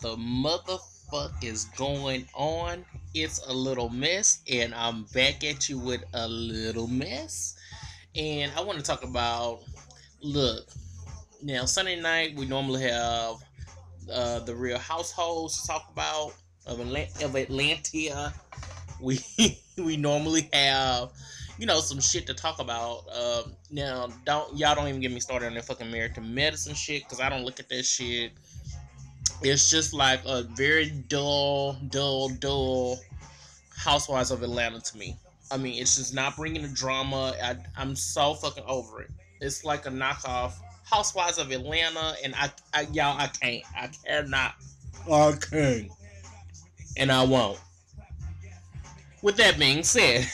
the motherfuck is going on? It's a little mess, and I'm back at you with a little mess. And I want to talk about, look, now Sunday night we normally have the real households to talk about of Atlanta. We we normally have some shit to talk about. Now don't even get me started on that fucking American medicine shit because I don't look at that shit. It's just like a very dull Housewives of Atlanta to me. I mean, it's just not bringing the drama. I'm so fucking over it. It's like a knockoff Housewives of Atlanta, and I can't. I cannot. I can't. And I won't. With that being said,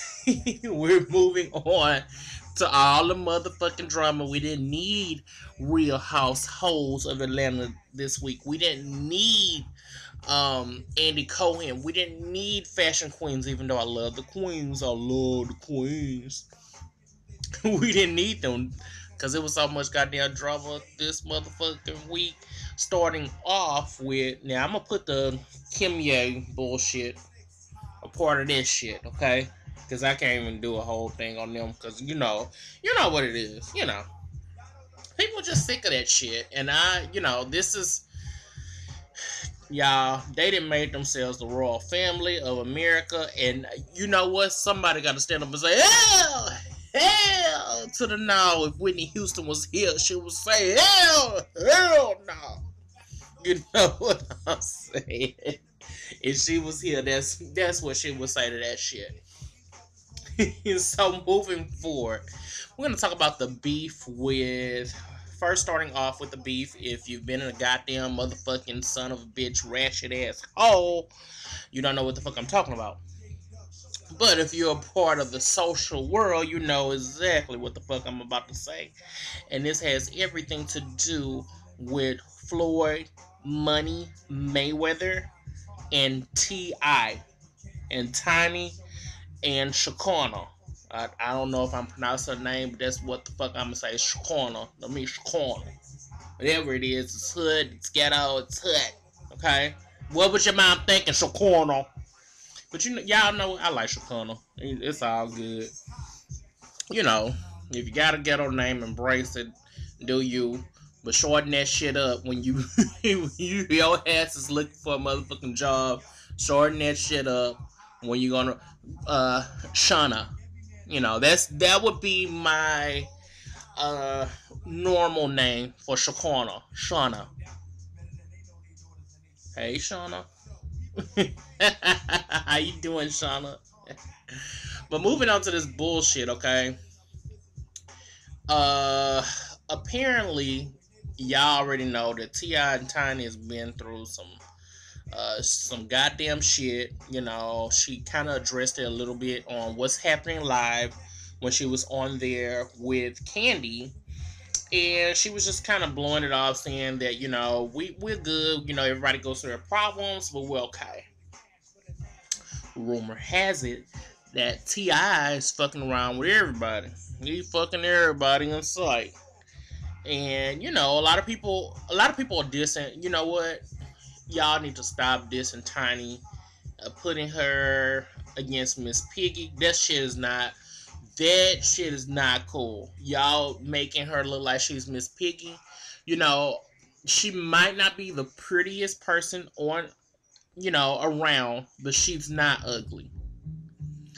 we're moving on to all the motherfucking drama. We didn't need Real Households of Atlanta this week. We didn't need Andy Cohen. We didn't need Fashion Queens, even though I love the Queens. I love the Queens. We didn't need them because it was so much goddamn drama this motherfucking week. Starting off with, now I'm gonna put the Kim Ye bullshit a part of this shit, okay? Because I can't even do a whole thing on them because you know what it is. People just sick of that shit, and this is. Y'all, they didn't make themselves the royal family of America, and you know what? Somebody got to stand up and say, hell to the no. If Whitney Houston was here, she would say, hell no. You know what I'm saying? If she was here, that's what she would say to that shit. So moving forward, we're going to talk about the beef with... First, starting off with the beef, if you've been in a goddamn motherfucking son of a bitch, ratchet ass hole, you don't know what the fuck I'm talking about. But if you're a part of the social world, you know exactly what the fuck I'm about to say. And this has everything to do with Floyd, Money, Mayweather, and T.I. and Tiny and Shaquana. I don't know if I'm pronouncing her name, but that's what the fuck I'm gonna say. Shaquana. I mean Shaquana. Whatever it is, it's hood, it's ghetto, it's hood. Okay? What was your mom thinking, Shaquana? But y'all know I like Shaquana. It's all good. If you got a ghetto name, embrace it. Do you? But shorten that shit up when your ass is looking for a motherfucking job. Shorten that shit up when you're gonna Shauna. That would be my normal name for Shaquana. Shauna. Hey, Shauna. How you doing, Shauna? But moving on to this bullshit, okay? Apparently, y'all already know that T.I. and Tiny has been through some goddamn shit. She kind of addressed it a little bit on what's happening live when she was on there with Candy, and she was just kind of blowing it off, saying that we're good. Everybody goes through their problems, but we're okay. Rumor has it that T.I. is fucking around with everybody. He's fucking everybody in sight, and a lot of people are dissing. You know what? Y'all need to stop dissing Tiny, putting her against Miss Piggy. That shit is not cool. Y'all making her look like she's Miss Piggy. She might not be the prettiest person around, but she's not ugly.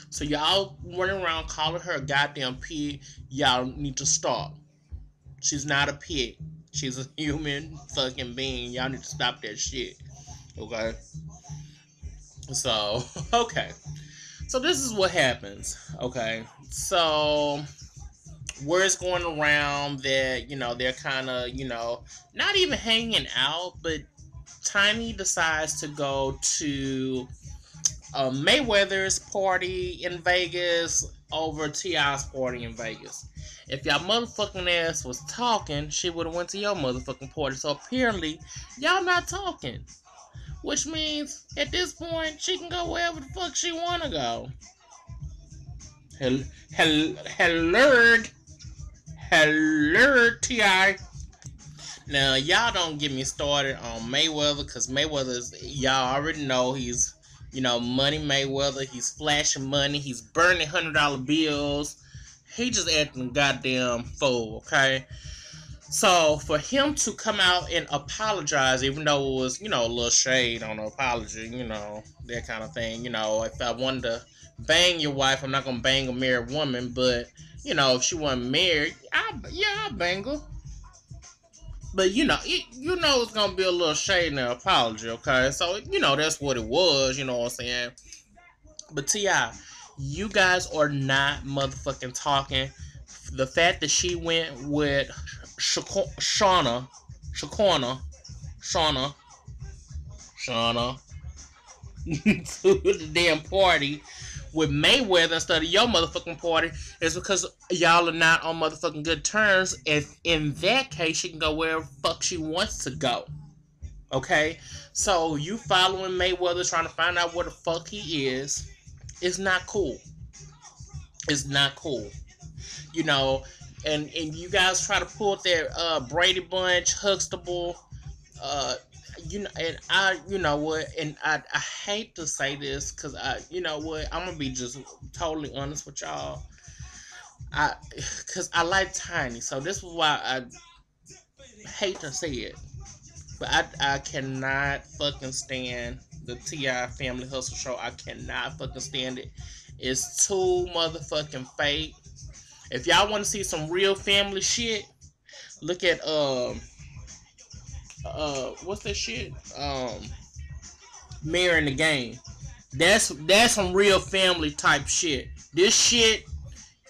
So y'all running around calling her a goddamn pig. Y'all need to stop. She's not a pig. She's a human fucking being. Y'all need to stop that shit. Okay? So, okay. So this is what happens. Okay? So, word's going around that, they're kind of, not even hanging out, but Tiny decides to go to Mayweather's party in Vegas over T.I.'s party in Vegas. If y'all motherfucking ass was talking, she would have went to your motherfucking party. So apparently, y'all not talking. Which means, at this point, she can go wherever the fuck she wanna go. Hello, T.I. Now, y'all don't get me started on Mayweather, because Mayweather's, y'all already know he's, Money Mayweather. He's flashing money. He's burning $100 bills. He just acting goddamn fool, okay? So, for him to come out and apologize, even though it was, a little shade on the apology, that kind of thing. If I wanted to bang your wife, I'm not going to bang a married woman, but, if she wasn't married, I'd bang her. But it's gonna be a little shade in the apology, okay? So that's what it was. You know what I'm saying? But T.I, you guys are not motherfucking talking. The fact that she went with Shauna, to the damn party with Mayweather instead of your motherfucking party is because y'all are not on motherfucking good terms. If in that case, she can go wherever the fuck she wants to go. Okay? So you following Mayweather trying to find out where the fuck he is. It's not cool. It's not cool. And you guys try to pull that Brady Bunch, Huxtable, and I hate to say this because I'm gonna be just totally honest with y'all. Because I like Tiny, so this is why I hate to say it, but I cannot fucking stand the T.I Family Hustle show. I cannot fucking stand it. It's too motherfucking fake. If y'all want to see some real family shit, look at what's that shit? Marrying the Game. That's some real family type shit. This shit,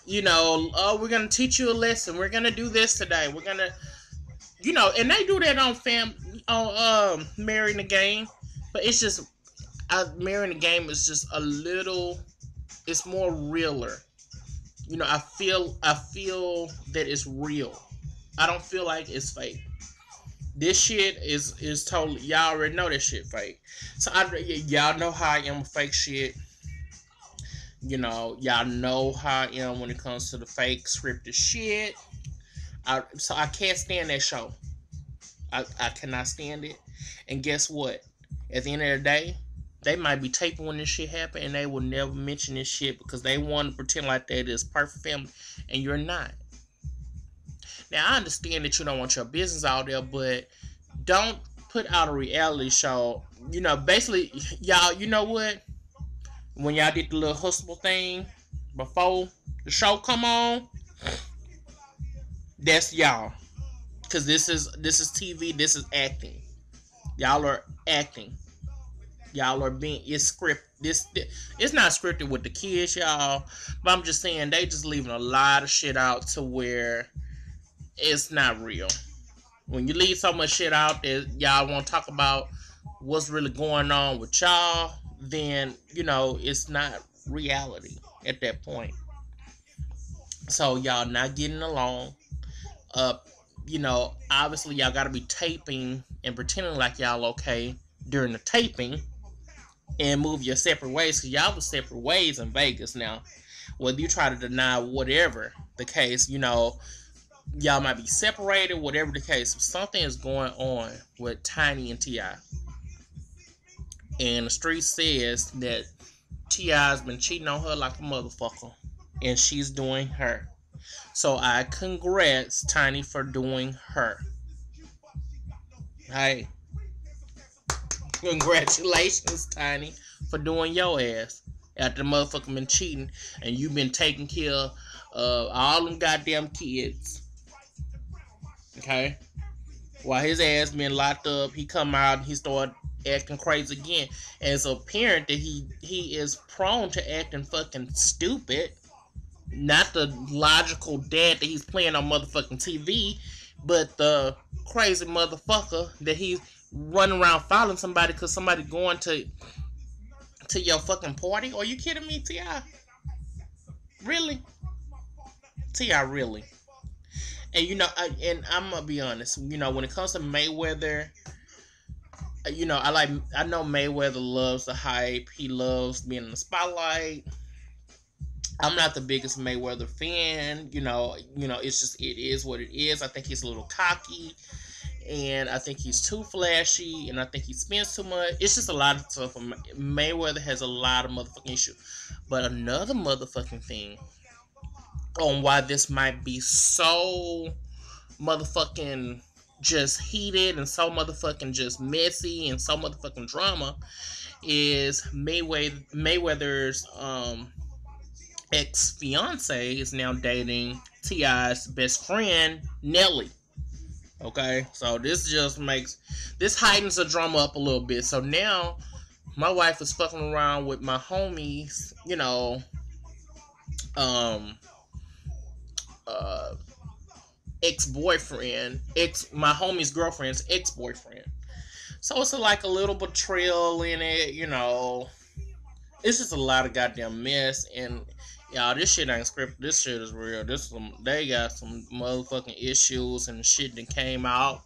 we're gonna teach you a lesson. We're gonna do this today. We're gonna, and they do that on Marrying the Game, but it's just, Marrying the Game is just a little, it's more realer. I feel that it's real. I don't feel like it's fake. This shit is totally, y'all already know this shit fake. So y'all know how I am with fake shit. Y'all know how I am when it comes to the fake scripted shit. So I can't stand that show. I cannot stand it. And guess what? At the end of the day, they might be taping when this shit happened and they will never mention this shit because they want to pretend like that is perfect family, and you're not. Now, I understand that you don't want your business out there, but don't put out a reality show. Basically, y'all, you know what? When y'all did the little hustle thing before the show come on, that's y'all. Because this is TV, this is acting. Y'all are acting. Y'all are being, it's script. It's not scripted with the kids, y'all. But I'm just saying, they just leaving a lot of shit out to where it's not real. When you leave so much shit out that y'all want to talk about what's really going on with y'all, then, it's not reality at that point. So y'all not getting along. Obviously y'all gotta be taping and pretending like y'all okay during the taping and move your separate ways, because y'all was separate ways in Vegas now. Whether you try to deny whatever the case, y'all might be separated, whatever the case. Something is going on with Tiny and T.I. And the street says that T.I.'s been cheating on her like a motherfucker. And she's doing her. So I congrats Tiny for doing her. Hey. Congratulations, Tiny, for doing your ass. After the motherfucker been cheating and you been taking care of all them goddamn kids. Okay? While his ass been locked up, he come out and he started acting crazy again. And it's apparent that he is prone to acting fucking stupid. Not the logical dad that he's playing on motherfucking TV, but the crazy motherfucker that he's running around following somebody because somebody going to your fucking party. Are you kidding me, T.I? Really? T.I, really? And and I'm gonna be honest, when it comes to Mayweather, I know Mayweather loves the hype. He loves being in the spotlight. I'm not the biggest Mayweather fan. It's just, it is what it is. I think he's a little cocky. And I think he's too flashy, and I think he spends too much. It's just a lot of stuff. Mayweather has a lot of motherfucking issues. But another motherfucking thing on why this might be so motherfucking just heated and so motherfucking just messy and so motherfucking drama is Mayweather's ex fiance is now dating T.I.'s best friend Nelly. Okay, so this heightens the drama up a little bit. So now my wife is fucking around with my homies, um, uh, my homie's girlfriend's ex-boyfriend. So it's like a little betrayal in it. It's just a lot of goddamn mess, and y'all, this shit ain't scripted. This shit is real. They got some motherfucking issues and shit that came out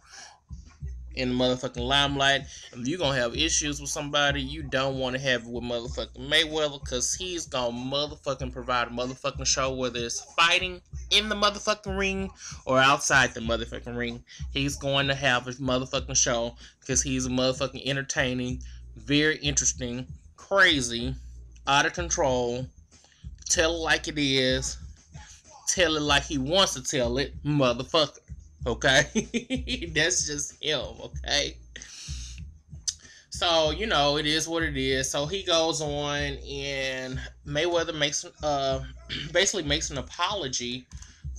in the motherfucking limelight. If you gonna have issues with somebody, you don't want to have it with motherfucking Mayweather, because he's gonna motherfucking provide a motherfucking show, whether it's fighting in the motherfucking ring or outside the motherfucking ring. He's going to have a motherfucking show, because he's a motherfucking entertaining, very interesting, crazy, out of control, tell it like it is, tell it like he wants to tell it, motherfucker. Okay? That's just him, okay? So, it is what it is. So he goes on, and Mayweather basically makes an apology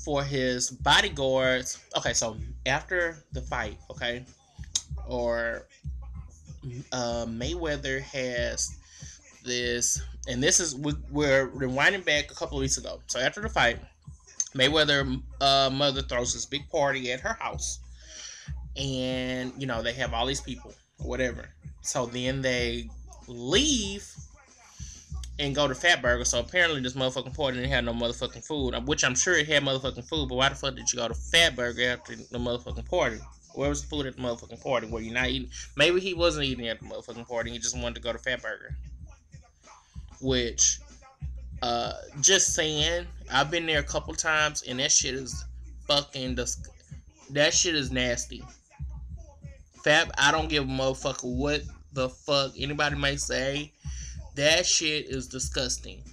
for his bodyguards. Okay, so after the fight, okay, or Mayweather has this, and this is, we're rewinding back a couple of weeks ago. So after the fight, Mayweather mother throws this big party at her house, and they have all these people or whatever. So then they leave and go to Fatburger. So apparently this motherfucking party didn't have no motherfucking food, which I'm sure it had motherfucking food, but why the fuck did you go to Fatburger after the motherfucking party? Where was the food at the motherfucking party? Were you not eating? Maybe he wasn't eating at the motherfucking party. He just wanted to go to Fatburger. Which, just saying, I've been there a couple times, and that shit is that shit is nasty. I don't give a motherfucker what the fuck anybody may say. That shit is disgusting.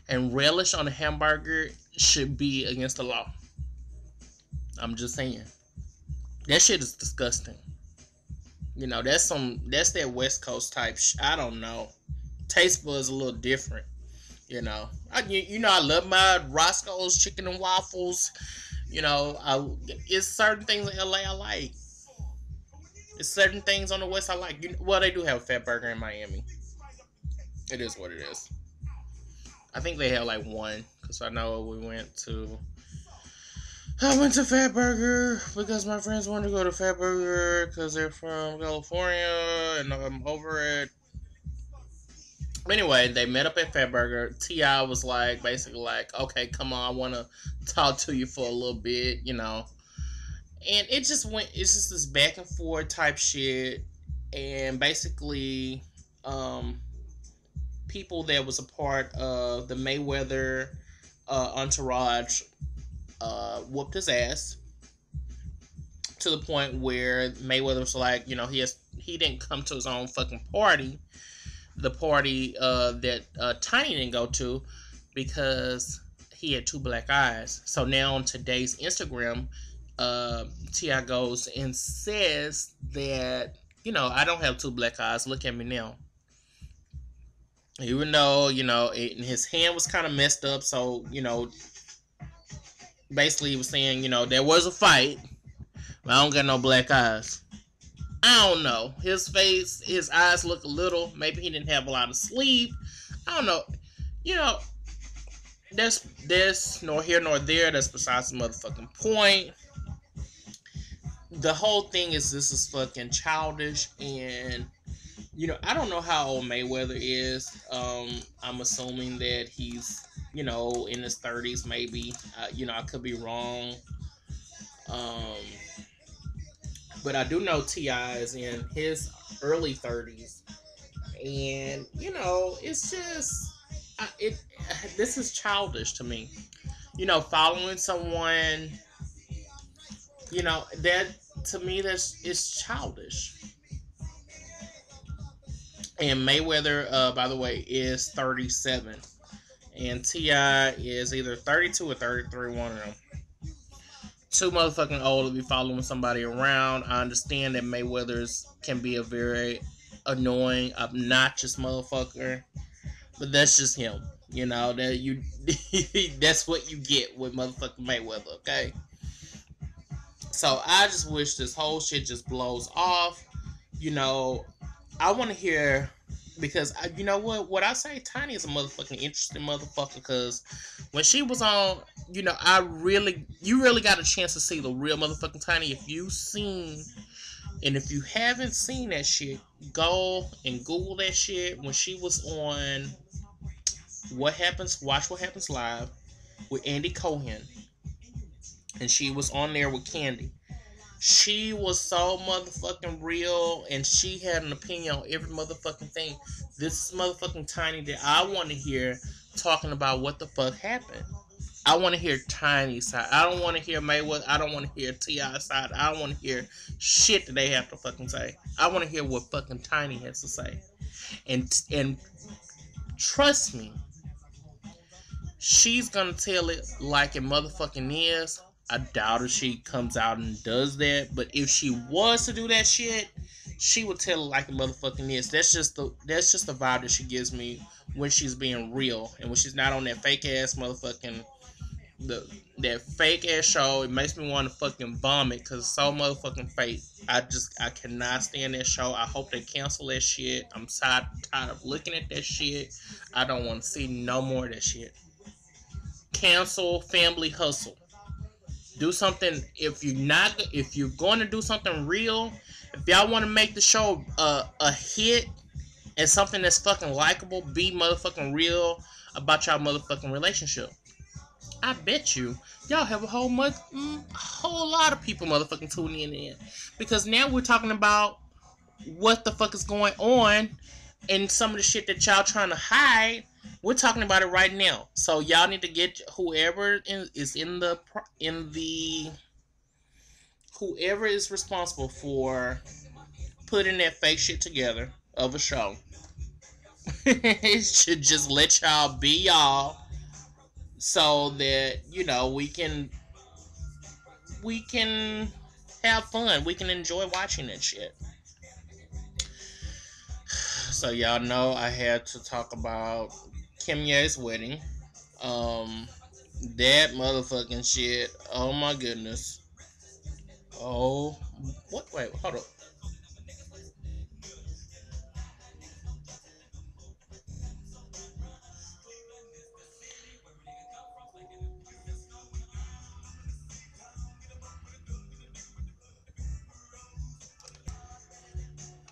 And relish on a hamburger should be against the law. I'm just saying. That shit is disgusting. That's that West Coast type I don't know. Taste buds a little different. I love my Roscoe's chicken and waffles. It's certain things in LA I like. It's certain things on the West I like. They do have a Fat Burger in Miami. It is what it is. I think they have like one, because I know I went to Fat Burger because my friends wanted to go to Fat Burger because they're from California, and I'm over it. Anyway, they met up at Fat Burger. T.I. was basically like, okay, come on, I want to talk to you for a little bit, And it's just this back and forth type shit. And basically, people that was a part of the Mayweather entourage whooped his ass to the point where Mayweather was like, he didn't come to his own fucking party. The party that Tiny didn't go to, because he had two black eyes. So now on today's Instagram, T.I. goes and says that, I don't have two black eyes. Look at me now. Even though, his hand was kind of messed up. So, basically he was saying, there was a fight, but I don't got no black eyes. I don't know. His face, his eyes look a little, maybe he didn't have a lot of sleep. I don't know. That's nor here nor there. That's besides the motherfucking point. The whole thing is, this is fucking childish, and I don't know how old Mayweather is. I'm assuming that he's in his 30s maybe. I could be wrong. But I do know T.I. is in his early 30s, and it's just this is childish to me. Following someone, that To me, it's childish. And Mayweather, by the way, is 37. And T.I is either 32 or 33, one of them. Too motherfucking old to be following somebody around. I understand that Mayweather's can be a very annoying, obnoxious motherfucker. But that's just him. You know, that you that's what you get with motherfucking Mayweather, okay? So I just wish this whole shit just blows off. You know, I want to hear because you know what I say, Tiny is a motherfucking interesting motherfucker. Because when she was on, you know, you really got a chance to see the real motherfucking Tiny. If you seen, and if you haven't seen that shit, go and Google that shit. When she was on Watch What Happens Live with Andy Cohen, and she was on there with Candy. She was so motherfucking real, and she had an opinion on every motherfucking thing. This is motherfucking Tiny that I want to hear talking about what the fuck happened. I want to hear Tiny's side. I don't want to hear Mayweather. I don't want to hear T.I.'s side. I don't want to hear shit that they have to fucking say. I want to hear what fucking Tiny has to say. And trust me, she's gonna tell it like it motherfucking is. I doubt if she comes out and does that, but if she was to do that shit, she would tell it like a motherfucking is. That's just the vibe that she gives me when she's being real and when she's not on that fake ass motherfucking that fake ass show. It makes me want to fucking vomit because it's so motherfucking fake. I cannot stand that show. I hope they cancel that shit. I'm tired of looking at that shit. I don't want to see no more of that shit. Cancel Family Hustle. Do something. If you're going to do something real, if y'all want to make the show a hit and something that's fucking likable, be motherfucking real about y'all motherfucking relationship. I bet y'all have a whole lot of people motherfucking tuning in because now we're talking about what the fuck is going on and some of the shit that y'all trying to hide. We're talking about it right now. So y'all need to get whoever is responsible for putting that fake shit together of a show. It should just let y'all be y'all so that, you know, we can have fun. We can enjoy watching that shit. So y'all know I had to talk about Kim Ye's wedding. That motherfucking shit. Oh my goodness. Oh, what? Wait, hold up.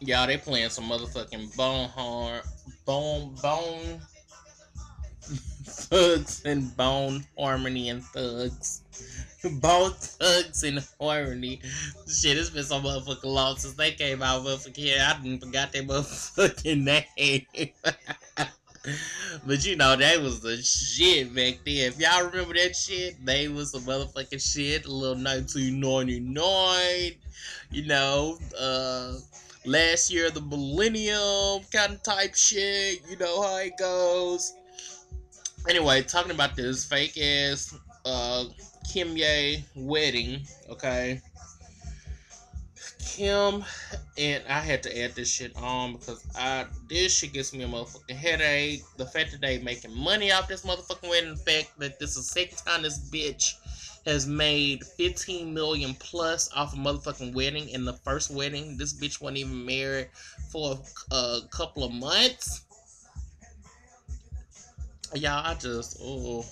Y'all, they playing some motherfucking bone thugs and bone harmony and thugs. Bone thugs and harmony. Shit, it's been so motherfucking long since they came out motherfucking here. I didn't forgot their motherfucking name. But you know, that was the shit back then. If y'all remember that shit, they was some motherfucking shit. A little 1999, you know, last year the millennium kind of type shit. You know how it goes. Anyway, talking about this fake ass Kim Ye wedding, okay? Kim, and I had to add this shit on because this shit gives me a motherfucking headache. The fact that they making money off this motherfucking wedding, the fact that this is the second time this bitch has made 15 million plus off a motherfucking wedding. In the first wedding, this bitch wasn't even married for a couple of months. Y'all, I just ooh.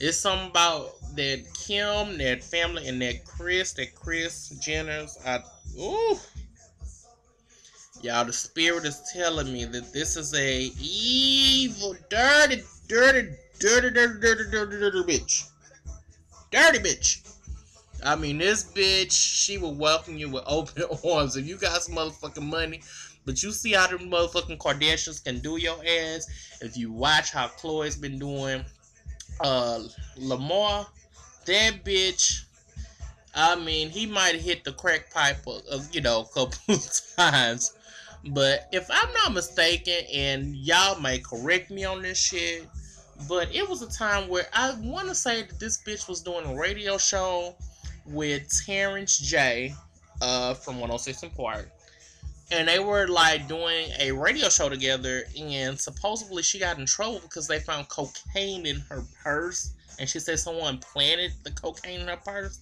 It's something about that Kim, that family, and that Chris Jenner's. Y'all, the spirit is telling me that this is a evil, dirty bitch. Dirty bitch. I mean, this bitch, she will welcome you with open arms. If you got some motherfucking money, but you see how the motherfucking Kardashians can do your ass. If you watch how Chloe's been doing Lamar, that bitch, I mean, he might have hit the crack pipe a couple of times. But if I'm not mistaken, and y'all may correct me on this shit, but it was a time where I want to say that this bitch was doing a radio show with Terrence J from 106 in Park. And they were like doing a radio show together, and supposedly she got in trouble because they found cocaine in her purse. And she said someone planted the cocaine in her purse.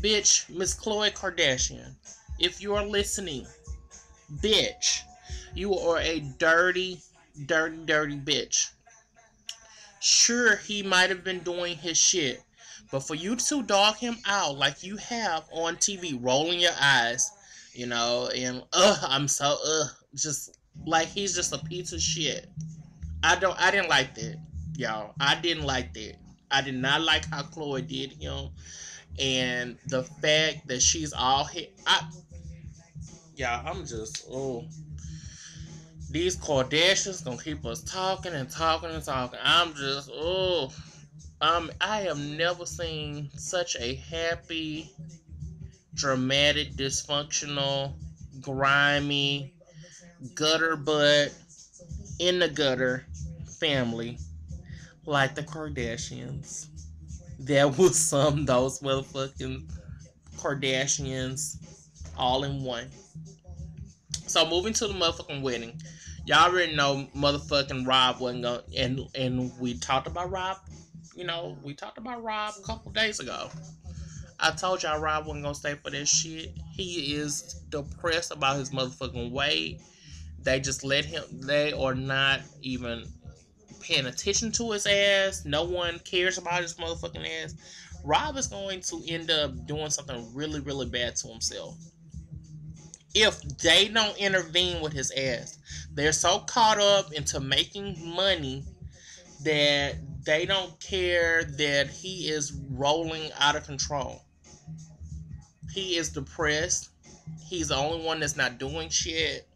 Bitch, Miss Khloe Kardashian, if you are listening, bitch, you are a dirty, dirty, dirty bitch. Sure, he might have been doing his shit, but for you to dog him out like you have on TV, rolling your eyes, and I'm so just like he's just a piece of shit. I didn't like that, y'all. I didn't like that. I did not like how Chloe did him, and the fact that she's all hit. I'm just these Kardashians gonna keep us talking and talking and talking. I'm just I have never seen such a happy, dramatic, dysfunctional, grimy, gutter butt, in the gutter family like the Kardashians. That was those motherfucking Kardashians all in one. So moving to the motherfucking wedding. Y'all already know motherfucking Rob wasn't gonna and we talked about Rob, we talked about Rob a couple days ago. I told y'all Rob wasn't gonna stay for that shit. He is depressed about his motherfucking weight. They just let him. They are not even paying attention to his ass. No one cares about his motherfucking ass. Rob is going to end up doing something really, really bad to himself if they don't intervene with his ass. They're so caught up into making money that they don't care that he is rolling out of control. He is depressed. He's the only one that's not doing shit.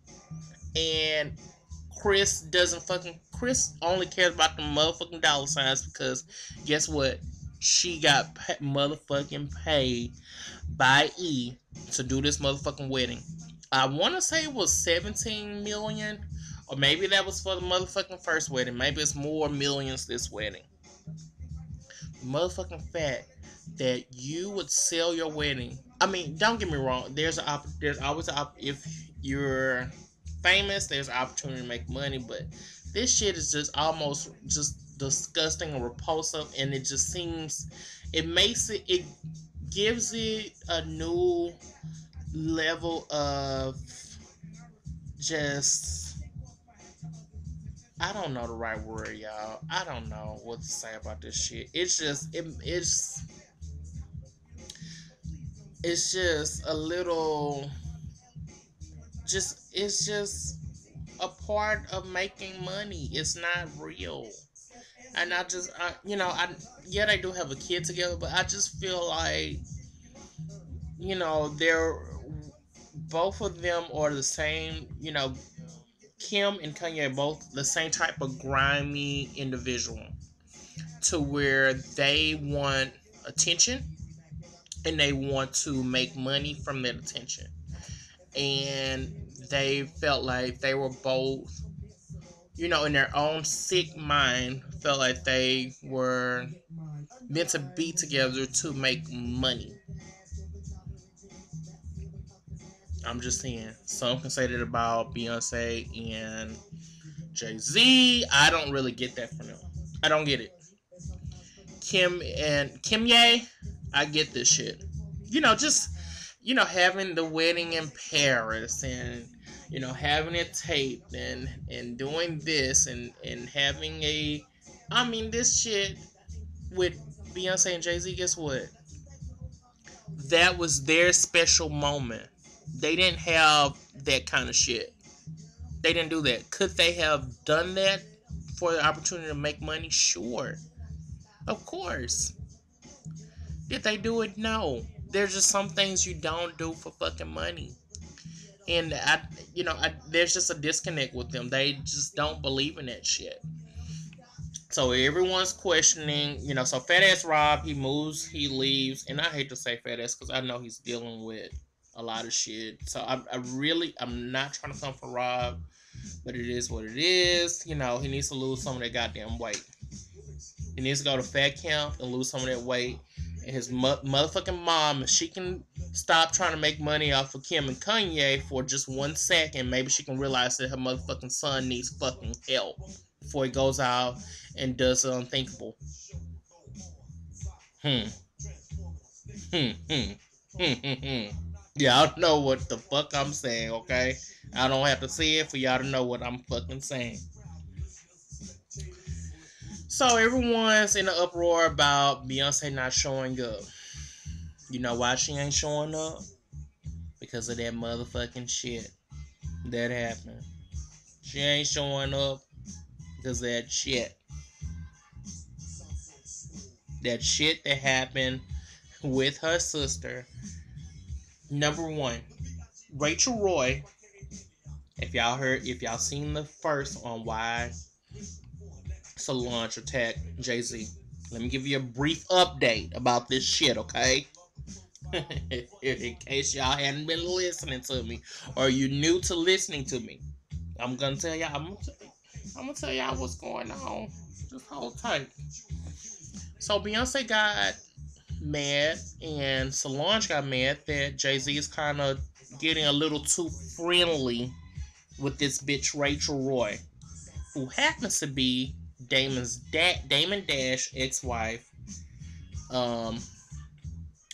And Chris only cares about the motherfucking dollar signs because guess what? She got motherfucking paid by E to do this motherfucking wedding. I want to say it was 17 million, or maybe that was for the motherfucking first wedding. Maybe it's more millions this wedding. The motherfucking fact that you would sell your wedding. I mean, don't get me wrong. There's always if you're famous, there's an opportunity to make money, but this shit is just almost just disgusting and repulsive, and it just seems it gives it a new level of just, I don't know the right word, y'all. I don't know what to say about this shit. It's just it's just a little it's just a part of making money. It's not real. And yeah, they do have a kid together, but I just feel like, they're both of them are the same, Kim and Kanye are both the same type of grimy individual to where they want attention and they want to make money from that attention. And they felt like they were both, in their own sick mind, felt like they were meant to be together to make money. I'm just saying. Some can say that about Beyonce and Jay-Z. I don't really get that from them. I don't get it. Kim Ye, I get this shit. Just having the wedding in Paris and having it taped and doing this and having this shit with Beyonce and Jay-Z. Guess what? That was their special moment. They didn't have that kind of shit. They didn't do that. Could they have done that for the opportunity to make money? Sure. Of course. Did they do it? No. There's just some things you don't do for fucking money. And there's just a disconnect with them. They just don't believe in that shit. So everyone's questioning, so fat ass Rob, he moves, he leaves, and I hate to say fat ass because I know he's dealing with a lot of shit. So I'm not trying to come for Rob, but it is what it is. He needs to lose some of that goddamn weight. He needs to go to fat camp and lose some of that weight. And his motherfucking mom, if she can stop trying to make money off of Kim and Kanye for just 1 second, maybe she can realize that her motherfucking son needs fucking help before he goes out and does the unthinkable. Hmm. Hmm. Hmm. Hmm. Hmm. Y'all know what the fuck I'm saying, okay? I don't have to say it for y'all to know what I'm fucking saying. So everyone's in an uproar about Beyonce not showing up. You know why she ain't showing up? Because of that motherfucking shit that happened. She ain't showing up because of that shit. That shit that happened with her sister. Number one, Rachel Roy. If y'all seen the first on why Solange attacked Jay-Z, let me give you a brief update about this shit, okay? In case y'all hadn't been listening to me, or you new to listening to me, I'm gonna tell y'all. I'm gonna tell y'all what's going on. Just hold tight. So Beyonce got mad, and Solange got mad that Jay-Z is kind of getting a little too friendly with this bitch Rachel Roy, who happens to be Damon Dash ex-wife. Um,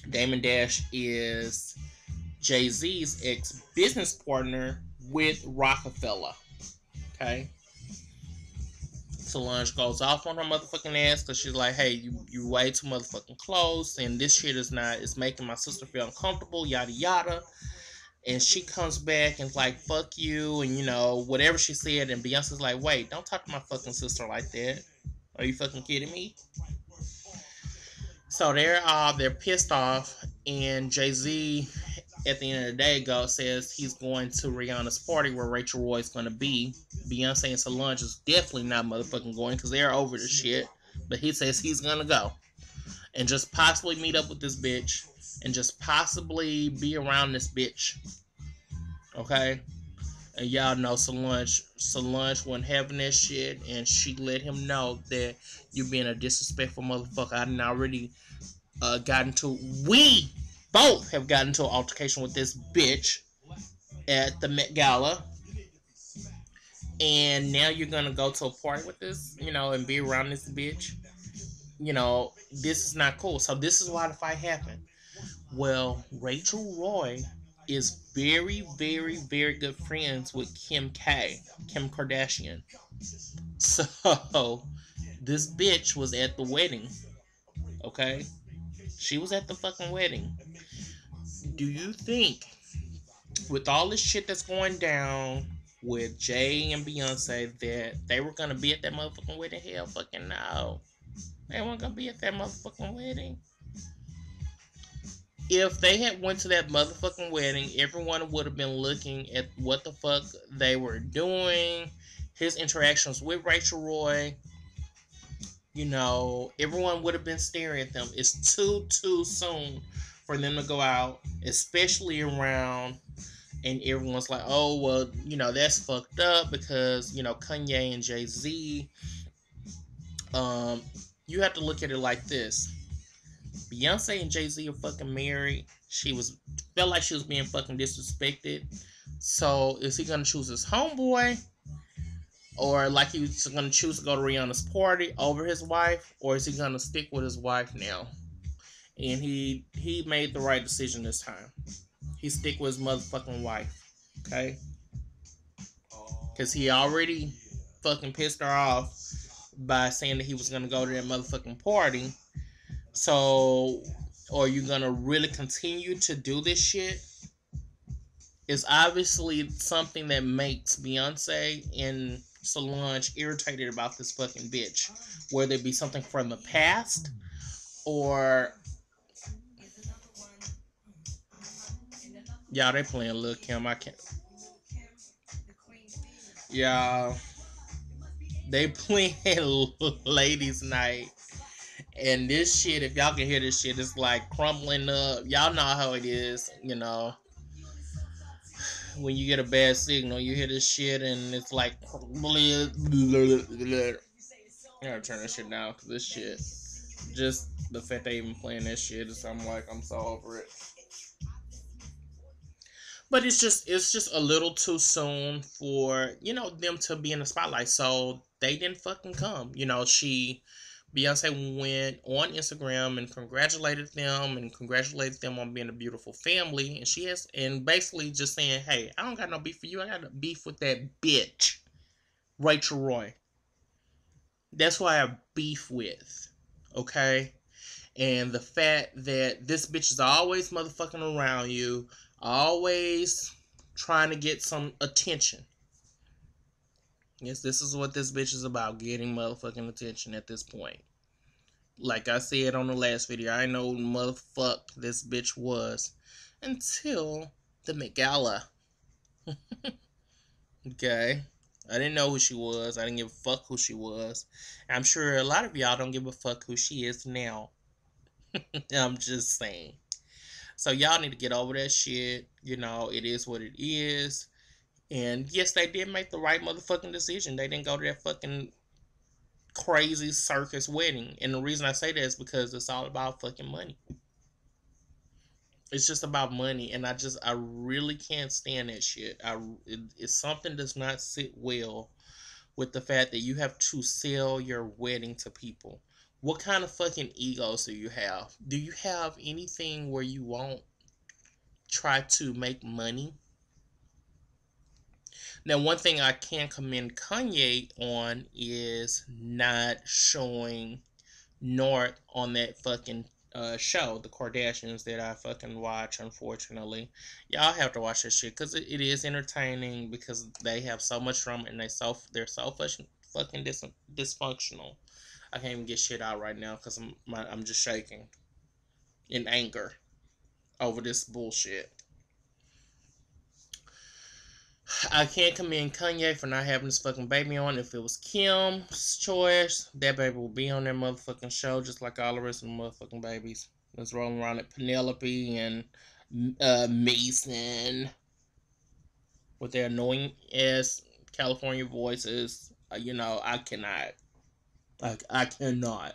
Damon Dash is Jay-Z's ex-business partner with Rockefeller. Okay. Solange goes off on her motherfucking ass because she's like, hey, you way too motherfucking close, and this shit is making my sister feel uncomfortable, yada yada. And she comes back and like, fuck you, and whatever she said, and Beyonce's like, wait, don't talk to my fucking sister like that. Are you fucking kidding me? So they're pissed off, and Jay-Z at the end of the day says he's going to Rihanna's party where Rachel Roy's gonna be. Beyonce and Solange is definitely not motherfucking going because they're over the shit. But he says he's gonna go and just possibly meet up with this bitch and just possibly be around this bitch. Okay? And y'all know Solange wasn't having that shit, and she let him know that you being a disrespectful motherfucker. I done already we both have gotten into an altercation with this bitch at the Met Gala, and now you're gonna go to a party with this, and be around this bitch. This is not cool. So this is why the fight happened. Well, Rachel Roy is very, very, very good friends with Kim Kardashian. So this bitch was at the wedding. Okay? She was at the fucking wedding. Do you think, with all this shit that's going down with Jay and Beyonce, that they were gonna be at that motherfucking wedding? Hell fucking no. They weren't gonna be at that motherfucking wedding. If they had went to that motherfucking wedding, everyone would have been looking at what the fuck they were doing, his interactions with Rachel Roy. Everyone would have been staring at them. It's too soon for them to go out, especially around, and everyone's like, oh, well, that's fucked up because, Kanye and Jay-Z. You have to look at it like this. Beyonce and Jay-Z are fucking married. Felt like she was being fucking disrespected. So is he gonna choose his homeboy? Or like he's gonna choose to go to Rihanna's party over his wife? Or is he gonna stick with his wife now? And he made the right decision this time. He stick with his motherfucking wife. Okay? Because he already fucking pissed her off by saying that he was gonna go to that motherfucking party. So, are you gonna really continue to do this shit? It's obviously something that makes Beyonce and Solange irritated about this fucking bitch. Whether it be something from the past or y'all, they playing Lil Kim. I can't. Yeah, They playing ladies' night. And this shit, if y'all can hear this shit, it's like crumbling up. Y'all know how it is, you know. When you get a bad signal, you hear this shit and it's like. I gotta turn this shit down because this shit. Just the fact they even playing that shit is, I'm like, I'm so over it. But it's just a little too soon for, them to be in the spotlight. So they didn't fucking come. Beyonce went on Instagram and congratulated them on being a beautiful family. And and basically just saying, hey, I don't got no beef for you. I got a beef with that bitch, Rachel Roy. That's who I have beef with. Okay? And the fact that this bitch is always motherfucking around you, always trying to get some attention. Yes, this is what this bitch is about, getting motherfucking attention at this point. Like I said on the last video, I know motherfuck this bitch was until the Met Gala. Okay? I didn't know who she was. I didn't give a fuck who she was. I'm sure a lot of y'all don't give a fuck who she is now. I'm just saying. So y'all need to get over that shit. It is what it is. And yes, they did make the right motherfucking decision. They didn't go to that fucking crazy circus wedding. And the reason I say that is because it's all about fucking money. It's just about money. And I really can't stand that shit. It's something does not sit well with the fact that you have to sell your wedding to people. What kind of fucking egos do you have? Do you have anything where you won't try to make money? Now, one thing I can commend Kanye on is not showing North on that fucking show, the Kardashians, that I fucking watch, unfortunately. Y'all have to watch this shit because it is entertaining, because they have so much drama and they're so fucking dysfunctional. I can't even get shit out right now because I'm just shaking in anger over this bullshit. I can't commend Kanye for not having this fucking baby on. If it was Kim's choice, that baby will be on their motherfucking show just like all the rest of the motherfucking babies that's rolling around at Penelope and Mason with their annoying ass California voices. I cannot. I cannot.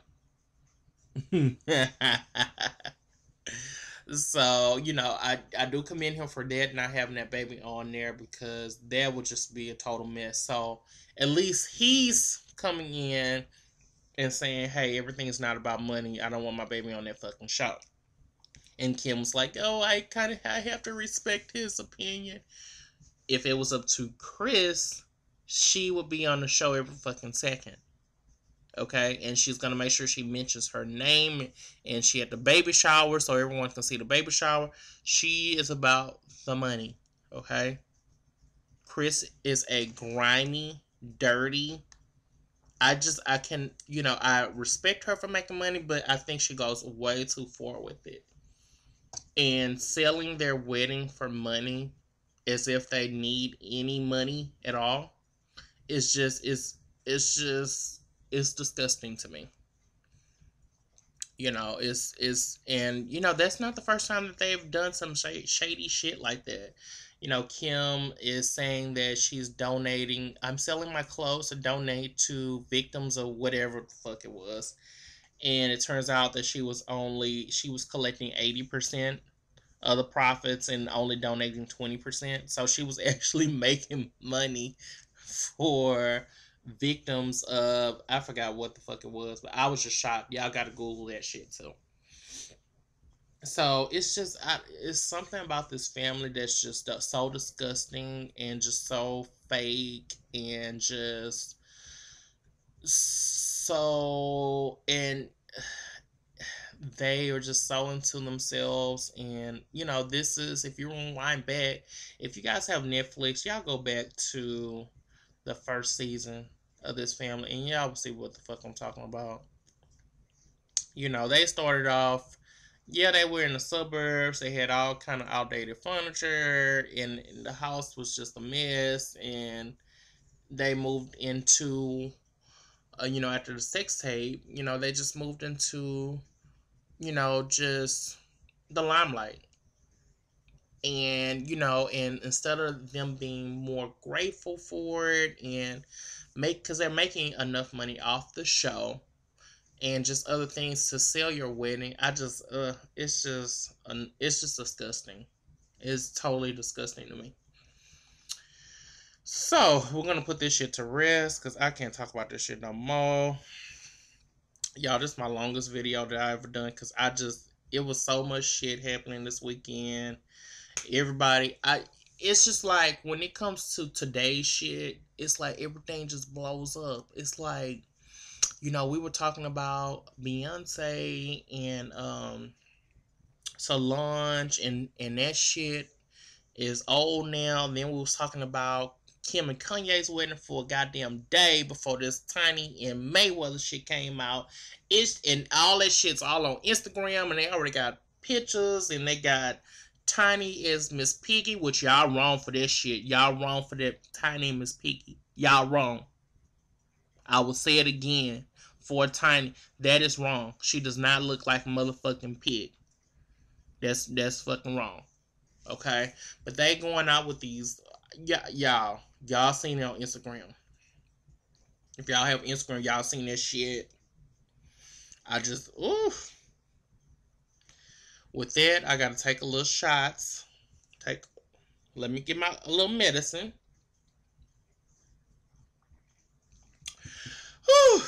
So, I do commend him for that, not having that baby on there, because that would just be a total mess. So, at least he's coming in and saying, hey, everything is not about money. I don't want my baby on that fucking show. And Kim was like, oh, I have to respect his opinion. If it was up to Chris, she would be on the show every fucking second. Okay, and she's gonna make sure she mentions her name, and she at the baby shower so everyone can see the baby shower. She is about the money. Okay, Chris is a grimy, dirty. I respect her for making money, but I think she goes way too far with it. And selling their wedding for money as if they need any money at all it's disgusting to me. That's not the first time that they've done some shady shit like that. Kim is saying that she's donating. I'm selling my clothes to donate to victims of whatever the fuck it was. And it turns out that she was collecting 80% of the profits and only donating 20%. So she was actually making money for victims of, I forgot what the fuck it was, but I was just shocked. Y'all gotta Google that shit too. So it's something about this family that's just so disgusting and just so fake and just so, and they are just so into themselves. And this is, if you rewind back, if you guys have Netflix, y'all go back to the first season of this family and y'all will see what the fuck I'm talking about. They started off, they were in the suburbs. They had all kind of outdated furniture, and the house was just a mess. And they moved into after the sex tape, they just moved into, just the limelight. And instead of them being more grateful for it and because they're making enough money off the show and just other things to sell your wedding, it's just disgusting. It's totally disgusting to me. So we're gonna put this shit to rest because I can't talk about this shit no more. Y'all, this is my longest video that I ever done because it was so much shit happening this weekend. Everybody, it's just like when it comes to today's shit, it's like everything just blows up. It's like, we were talking about Beyonce and Solange and that shit is old now. Then we was talking about Kim and Kanye's wedding for a goddamn day before this Tiny and Mayweather shit came out. And all that shit's all on Instagram, and they already got pictures, and they got Tiny as Miss Piggy, which y'all wrong for this shit. Y'all wrong for that Tiny and Miss Piggy. Y'all wrong. I will say it again for Tiny. That is wrong. She does not look like a motherfucking pig. That's fucking wrong. Okay, but they going out with these. Y'all seen it on Instagram. If y'all have Instagram, y'all seen this shit. I just with that, I gotta take a little shots. Let me get a little medicine. Whew.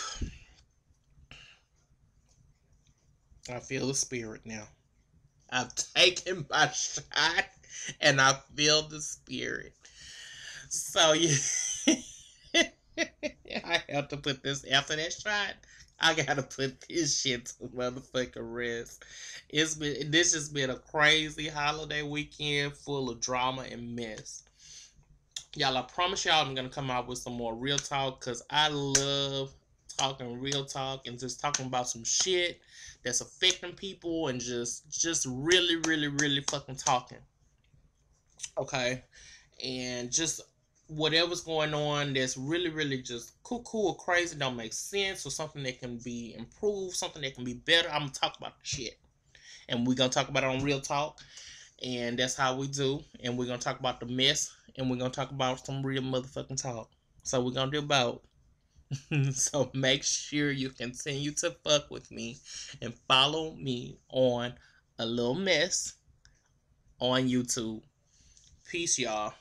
I feel the spirit now. I've taken my shot and I feel the spirit. So I have to put this after that shot. I gotta put this shit to motherfucking rest. This has been a crazy holiday weekend full of drama and mess. Y'all, I promise y'all I'm gonna come out with some more real talk because I love talking real talk and just talking about some shit that's affecting people and just really, really, really fucking talking. Okay? And just whatever's going on that's really, really just cool or crazy, don't make sense, or something that can be improved, something that can be better, I'm gonna talk about the shit. And we're gonna talk about it on Real Talk. And that's how we do. And we're gonna talk about the mess. And we're gonna talk about some real motherfucking talk. So we're gonna do both. So make sure you continue to fuck with me and follow me on A Little Mess on YouTube. Peace, y'all.